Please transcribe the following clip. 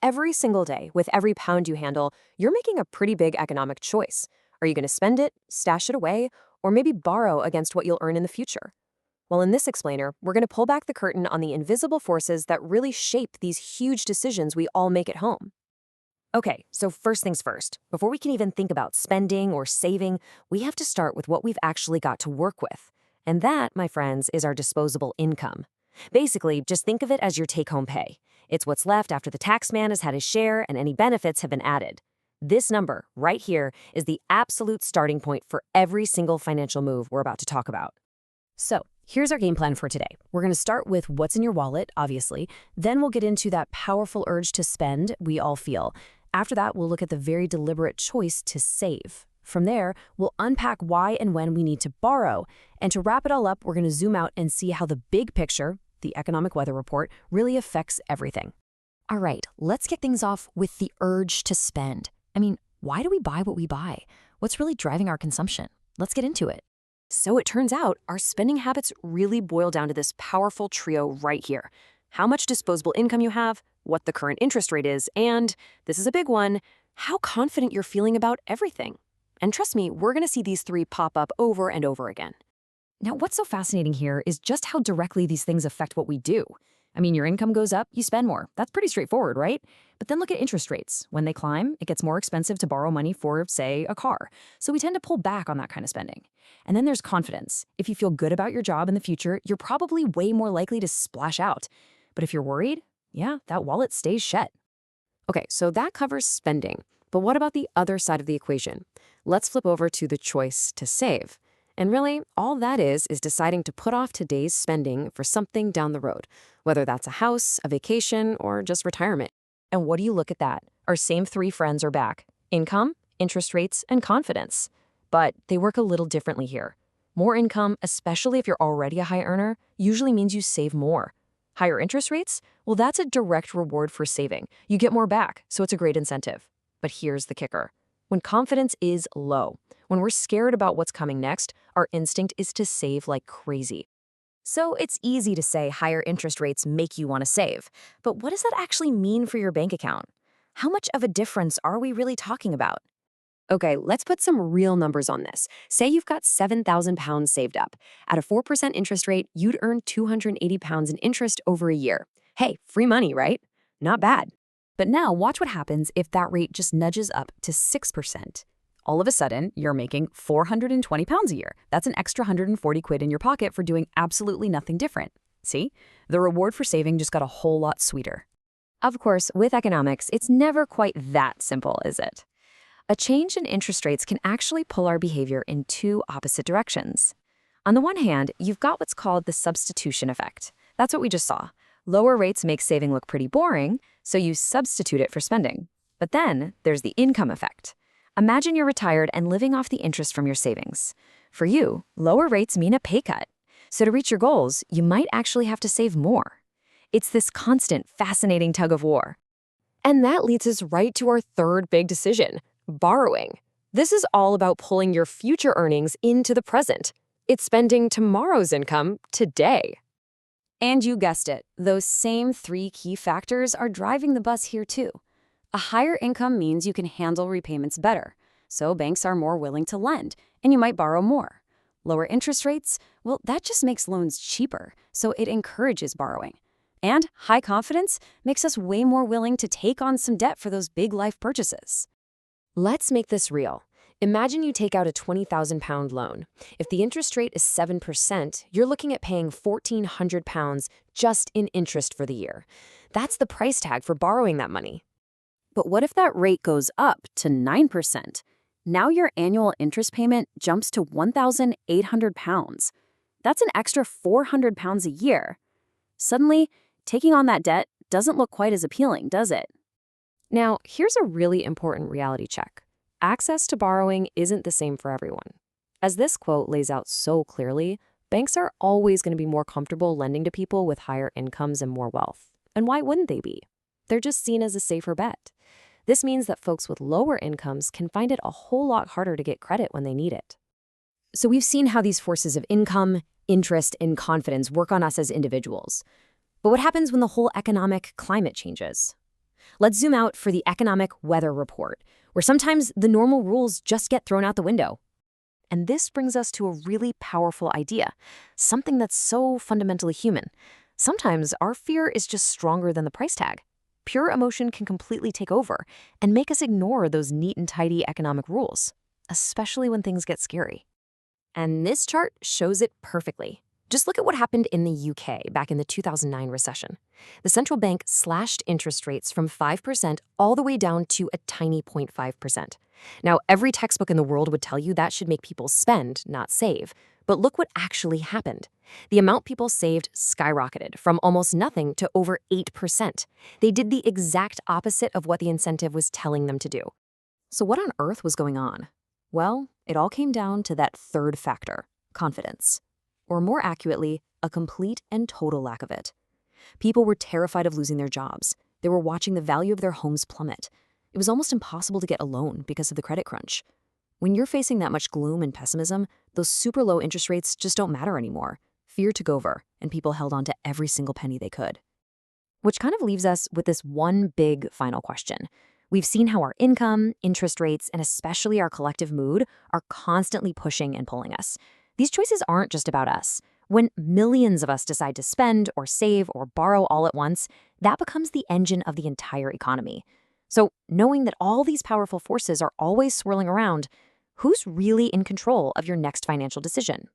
Every single day, with every pound you handle, you're making a pretty big economic choice. Are you going to spend it, stash it away, or maybe borrow against what you'll earn in the future? Well, in this explainer, we're going to pull back the curtain on the invisible forces that really shape these huge decisions we all make at home. Okay, so first things first. Before we can even think about spending or saving, we have to start with what we've actually got to work with. And that, my friends, is our disposable income. Basically, just think of it as your take-home pay. It's what's left after the tax man has had his share and any benefits have been added. This number, right here, is the absolute starting point for every single financial move we're about to talk about. So, here's our game plan for today. We're going to start with what's in your wallet, obviously. Then we'll get into that powerful urge to spend we all feel. After that, we'll look at the very deliberate choice to save. From there, we'll unpack why and when we need to borrow. And to wrap it all up, we're going to zoom out and see how the big picture, the economic weather report, really affects everything. All right, let's kick things off with the urge to spend. Why do we buy what we buy? What's really driving our consumption? Let's get into it. So it turns out our spending habits really boil down to this powerful trio right here. How much disposable income you have, what the current interest rate is, and, this is a big one, how confident you're feeling about everything. And trust me, we're going to see these three pop up over and over again. Now, what's so fascinating here is just how directly these things affect what we do. Your income goes up, you spend more. That's pretty straightforward, right? But then look at interest rates. When they climb, it gets more expensive to borrow money for, say, a car. So we tend to pull back on that kind of spending. And then there's confidence. If you feel good about your job in the future, you're probably way more likely to splash out. But if you're worried, that wallet stays shut. Okay, so that covers spending. But what about the other side of the equation? Let's flip over to the choice to save. And really, all that is deciding to put off today's spending for something down the road, whether that's a house, a vacation, or just retirement. And what do you look at that? Our same three friends are back. Income, interest rates, and confidence. But they work a little differently here. More income, especially if you're already a high earner, usually means you save more. Higher interest rates? Well, that's a direct reward for saving. You get more back, so it's a great incentive. But here's the kicker. When confidence is low, when we're scared about what's coming next, our instinct is to save like crazy. So it's easy to say higher interest rates make you want to save. But what does that actually mean for your bank account? How much of a difference are we really talking about? Okay, let's put some real numbers on this. Say you've got £7,000 saved up. At a 4% interest rate, you'd earn £280 in interest over a year. Hey, free money, right? Not bad. But now watch what happens if that rate just nudges up to 6%. All of a sudden, you're making £420 a year. That's an extra 140 quid in your pocket for doing absolutely nothing different. See? The reward for saving just got a whole lot sweeter. Of course, with economics, it's never quite that simple, is it? A change in interest rates can actually pull our behavior in two opposite directions. On the one hand, you've got what's called the substitution effect. That's what we just saw. Lower rates make saving look pretty boring, so you substitute it for spending. But then there's the income effect. Imagine you're retired and living off the interest from your savings. For you, lower rates mean a pay cut. So to reach your goals, you might actually have to save more. It's this constant, fascinating tug of war. And that leads us right to our third big decision, borrowing. This is all about pulling your future earnings into the present. It's spending tomorrow's income today. And you guessed it, those same three key factors are driving the bus here too. A higher income means you can handle repayments better, so banks are more willing to lend, and you might borrow more. Lower interest rates, well, that just makes loans cheaper, so it encourages borrowing. And high confidence makes us way more willing to take on some debt for those big life purchases. Let's make this real. Imagine you take out a £20,000 loan. If the interest rate is 7%, you're looking at paying £1,400 just in interest for the year. That's the price tag for borrowing that money. But what if that rate goes up to 9%? Now your annual interest payment jumps to £1,800. That's an extra £400 a year. Suddenly, taking on that debt doesn't look quite as appealing, does it? Now, here's a really important reality check. Access to borrowing isn't the same for everyone. As this quote lays out so clearly, banks are always going to be more comfortable lending to people with higher incomes and more wealth. And why wouldn't they be? They're just seen as a safer bet. This means that folks with lower incomes can find it a whole lot harder to get credit when they need it. So we've seen how these forces of income, interest, and confidence work on us as individuals. But what happens when the whole economic climate changes? Let's zoom out for the economic weather report, where sometimes the normal rules just get thrown out the window. And this brings us to a really powerful idea, something that's so fundamentally human. Sometimes our fear is just stronger than the price tag. Pure emotion can completely take over and make us ignore those neat and tidy economic rules, especially when things get scary. And this chart shows it perfectly. Just look at what happened in the UK back in the 2009 recession. The central bank slashed interest rates from 5% all the way down to a tiny 0.5%. Now, every textbook in the world would tell you that should make people spend, not save. But look what actually happened. The amount people saved skyrocketed from almost nothing to over 8%. They did the exact opposite of what the incentive was telling them to do. So what on earth was going on? Well, it all came down to that third factor, confidence. Or more accurately, a complete and total lack of it. People were terrified of losing their jobs. They were watching the value of their homes plummet. It was almost impossible to get a loan because of the credit crunch. When you're facing that much gloom and pessimism, those super low interest rates just don't matter anymore. Fear took over, and people held on to every single penny they could. Which kind of leaves us with this one big final question. We've seen how our income, interest rates, and especially our collective mood are constantly pushing and pulling us. These choices aren't just about us. When millions of us decide to spend or save or borrow all at once, that becomes the engine of the entire economy. So knowing that all these powerful forces are always swirling around, who's really in control of your next financial decision?